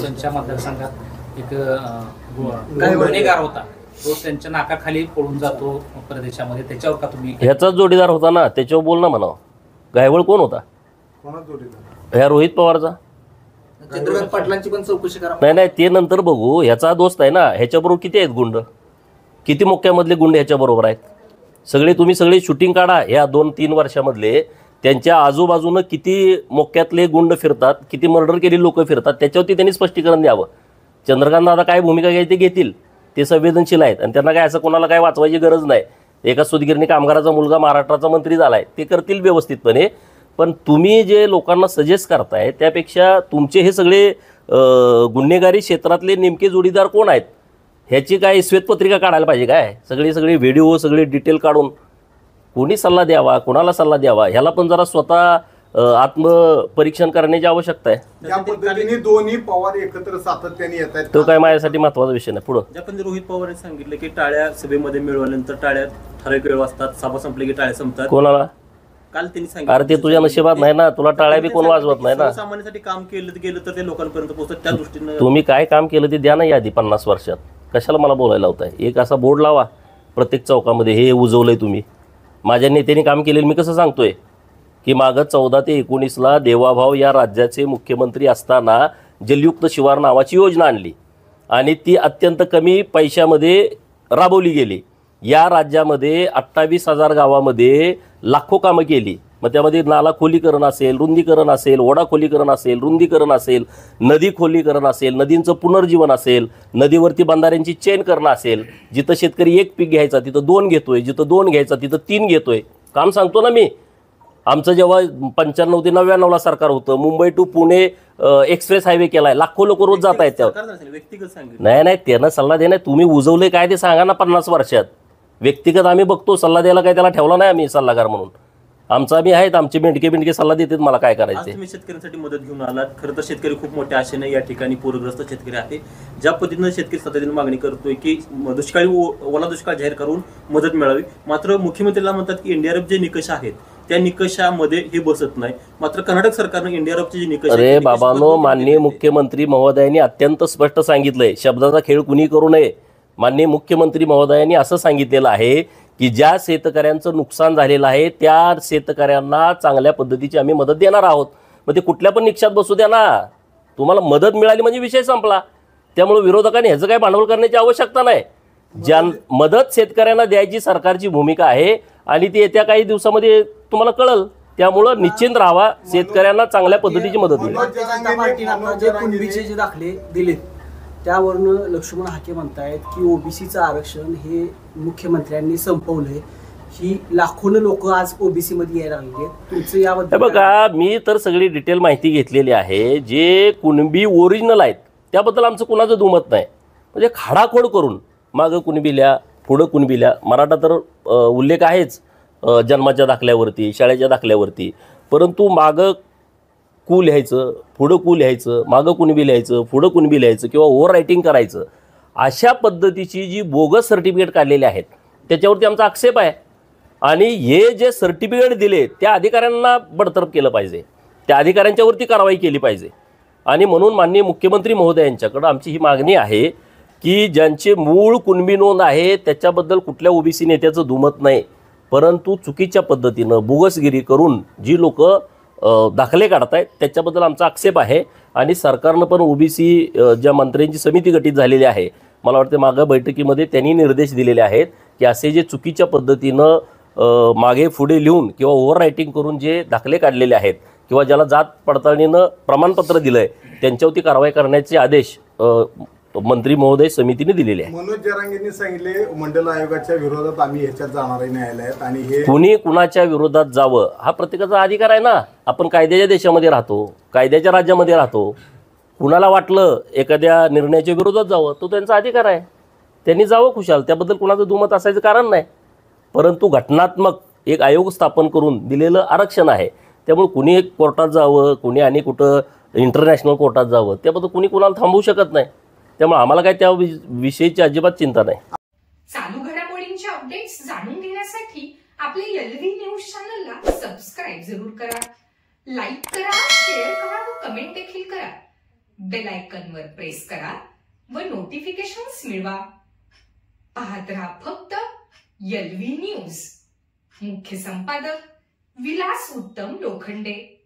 त्यांच्या मतदारसंघात एक गुन्हेगार होता, तो त्यांच्या नाकाखाली पळून जातो प्रदेशामध्ये, त्याच्यावर का तुम्ही? ह्याचाच जोडीदार होता ना, त्याच्यावर बोल ना म्हणावं. गायवळ कोण होता? ह्या रोहित पवारचा. चंद्रकांत पाटलांची पण चौकशी करा. नाही नाही, ते नंतर बघू. ह्याचा दोस्त आहे ना, ह्याच्याबरोबर किती आहेत गुंड, किती मोक्यामधले गुंड ह्याच्याबरोबर आहेत? सगळे तुम्ही सगळे शूटिंग काढा ह्या 2-3 वर्षामधले. त्यांच्या आजूबाजूनं किती मोक्यातले गुंड फिरतात, किती मर्डर केलेली लोक फिरतात, त्याच्यावरती त्यांनी स्पष्टीकरण द्यावं. चंद्रकांत दादा काय भूमिका घ्यायची ते घेतील, ते संवेदनशील आहेत आणि त्यांना काय असं कोणाला काय वाचवायची गरज नाही. एका सुतगिरणी कामगाराचा मुलगा महाराष्ट्राचा मंत्री झालाय, ते करतील व्यवस्थितपणे. पण तुम्ही जे लोकांना सजेस्ट करताय त्यापेक्षा तुमचे हे सगळे गुन्हेगारी क्षेत्रातले नेमके जोडीदार कोण आहेत ह्याची काय श्वेतपत्रिका काढायला पाहिजे काय? सगळे व्हिडिओ सगळे डिटेल काढून कोणी सल्ला द्यावा, कोणाला सल्ला द्यावा, ह्याला पण जरा स्वतः आत्मपरीक्षण करण्याची आवश्यकता आहे. या पद्धतीने दोन्ही पवार एकत्र सातत्याने येत आहेत. तो काय माझ्यासाठी महत्त्वाचा विषय नाही. पुढं ज्या पण रोहित पवार यांनी सांगितलं की टाळ्या सभेमध्ये मिळवल्यानंतर टाळ्या ठराविक वेळ वाजतात, सभा संपली की टाळ्या संपतात. कोणाला? काल त्यांनी सांगितलं. अरे ते तुझ्या नशिबात नाही ना, तुला टाळ्या बी कोण वाजवत नाही ना. सामान्यासाठी काम गेलं तर ते लोकांपर्यंत पोहोचतात. त्या दृष्टीने तुम्ही काय काम केलं ते द्या ना यादी 50 वर्षात. कशाला मला बोलायला होताय? एक असा बोर्ड लावा प्रत्येक चौकामध्ये, हे उजवलंय तुम्ही. माझ्या नेत्यांनी काम केलेलं मी कसं सांगतोय की मागं 14 ते 19ला देवाभाऊ या राज्याचे मुख्यमंत्री असताना जलयुक्त शिवार नावाची योजना आणली आणि ती अत्यंत कमी पैशामध्ये राबवली गेली. या राज्यामध्ये 28,000 गावामध्ये लाखो कामं केली. मग त्यामध्ये नाला खोलीकरण असेल, रुंदीकरण असेल, ओढा खोलीकरण असेल, रुंदीकरण असेल, नदी खोलीकरण असेल, नदींचं पुनर्जीवन असेल, नदीवरती बंधाऱ्यांची चेन करणं असेल. जिथं शेतकरी 1 पीक घ्यायचा तिथं 2 घेतोय, जिथं 2 घ्यायचा तिथं 3 घेतोय. काम सांगतो ना मी. आमचं जेव्हा 95 ते 99ला सरकार होतं, Mumbai to Pune express highway केलाय, लाखो लोक रोज जात आहेत त्यावर. व्यक्तिगत सांगितलं नाही नाही, त्यांना सल्ला देणार. तुम्ही उजवले काय ते सांगा ना 50 वर्षात. व्यक्तिगत आम्ही बघतो, सल्ला द्यायला काय त्याला ठेवला नाही आम्ही सल्लागार म्हणून. आमचा आम्ही आहेत, आमचे बिंडके सल्ला देतात मला काय करायचं. तुम्ही शेतकऱ्यांसाठी मदत घेऊन आलात. खरं तर शेतकरी खूप मोठ्या आशेने या ठिकाणी पूरग्रस्त शेतकरी आहे. ज्या पद्धतीनं शेतकरी सातत्याने मागणी करतोय की दुष्काळी ओला दुष्काळ जाहीर करून मदत मिळावी, मात्र मुख्यमंत्र्याला म्हणतात की एनडीआरएफ जे निकष आहेत त्या निकषामध्ये हे बसत नाही. मात्र कर्नाटक सरकारनं एनडीआरएफचे जे निकष, अरे बाबांनो, माननीय मुख्यमंत्री महोदयांनी अत्यंत स्पष्ट सांगितलंय, शब्दाचा खेळ कुणी करू नये. माननीय मुख्यमंत्री महोदयांनी असं सांगितलेलं आहे की ज्या शेतकऱ्यांचं नुकसान झालेलं आहे त्या शेतकऱ्यांना चांगल्या पद्धतीची आम्ही मदत देणार आहोत. मग ते कुठल्या पण निकषात बसू द्या ना, तुम्हाला मदत मिळाली म्हणजे विषय संपला. त्यामुळे विरोधकांनी ह्याचं काही भांडवल करण्याची आवश्यकता नाही. ज्या मदत शेतकऱ्यांना द्यायची सरकारची भूमिका आहे आणि ती येत्या काही दिवसामध्ये तुम्हाला कळल. त्यामुळं निश्चिंत राहावा, शेतकऱ्यांना चांगल्या पद्धतीची मदत मिळेल. जे दाखले दिलेत त्यावरनं लक्ष्मण हाके म्हणतायत की ओबीसीचं आरक्षण हे मुख्यमंत्र्यांनी संपवलंय. ही लाखोनं लोक आज ओबीसी मध्ये यायला लागले. तुमचं याबद्दल? बघा, मी तर सगळी डिटेल माहिती घेतलेली आहे. जे कुणबी ओरिजिनल आहेत त्याबद्दल आमचं कुणाचं दुमत नाही. म्हणजे खाडाखोड करून मागं कुणबील्या पुढं कुणबील्या, मराठा तर उल्लेख आहेच जन्माच्या दाखल्यावरती, शाळेच्या दाखल्यावरती. परंतु मागं कू लिहायचं, पुढं कू लिहायचं, मागं कुणबी लिहायचं, पुढं कुणबी लिहायचं किंवा ओव्हर रायटिंग करायचं, अशा पद्धतीची जी बोगस सर्टिफिकेट काढलेली आहेत त्याच्यावरती आमचा आक्षेप आहे. आणि हे जे सर्टिफिकेट दिले त्या अधिकाऱ्यांना बडतर्फ केलं पाहिजे, त्या अधिकाऱ्यांच्यावरती कारवाई केली पाहिजे. आणि म्हणून माननीय मुख्यमंत्री महोदयांच्याकडं आमची ही मागणी आहे की ज्यांचे मूळ कुणबी नोंद आहे त्याच्याबद्दल कुठल्या ओबीसी नेत्याचं दुमत नाही, परंतु चुकीच्या पद्धतीनं बोगसगिरी करून जी लोक दाखले काढतायत त्याच्याबद्दल आमचा आक्षेप आहे. आणि सरकारनं पण ओबीसी ज्या मंत्र्यांची समिती गठीत झालेली आहे, मला वाटतं मागं बैठकीमध्ये त्यांनी निर्देश दिलेले आहेत की असे जे चुकीच्या पद्धतीनं मागे पुढे लिहून किंवा ओव्हर रायटिंग करून जे दाखले काढलेले आहेत किंवा ज्याला जात पडताळणीनं प्रमाणपत्र दिलं आहे त्यांच्यावरती कारवाई करण्याचे आदेश मंत्री महोदय समितीने दिलेले आहे. मनोज जरांगेंनी सांगितले मंडल आयोगाच्या विरोधात आम्ही ह्याच्यात जाणार आहे न्यायालयात. आणि हे कुणी कुणाच्या विरोधात जावं हा प्रत्येकाचा अधिकार आहे ना. आपण कायद्याच्या देशामध्ये राहतो, कायद्याच्या राज्यामध्ये राहतो. कुणाला वाटलं एखाद्या निर्णयाच्या विरोधात जावं तो त्यांचा अधिकार आहे, त्यांनी जावं खुशाल, त्याबद्दल कुणाचं दुमत असायचं कारण नाही. परंतु घटनात्मक एक आयोग स्थापन करून दिलेलं आरक्षण आहे, त्यामुळे कुणी एक कोर्टात जावं, कुणी आणि कुठं इंटरनॅशनल कोर्टात जावं त्याबद्दल कुणी कुणाला थांबवू शकत नाही. त्यामुळे आम्हाला काय त्या विषयीची अजिबात चिंता नाही. चालू घडामोडींचे अपडेट्स जाणून घेण्यासाठी आपल्या LV न्यूज चॅनलला सबस्क्राईब जरूर करा, लाईक करा, शेअर करा व कमेंट देखील करा. बेल आयकॉनवर प्रेस करा व नोटिफिकेशन्स मिळवा. पाहत रहा फक्त LV न्यूज. मुख्य संपादक विलास उत्तम लोखंडे.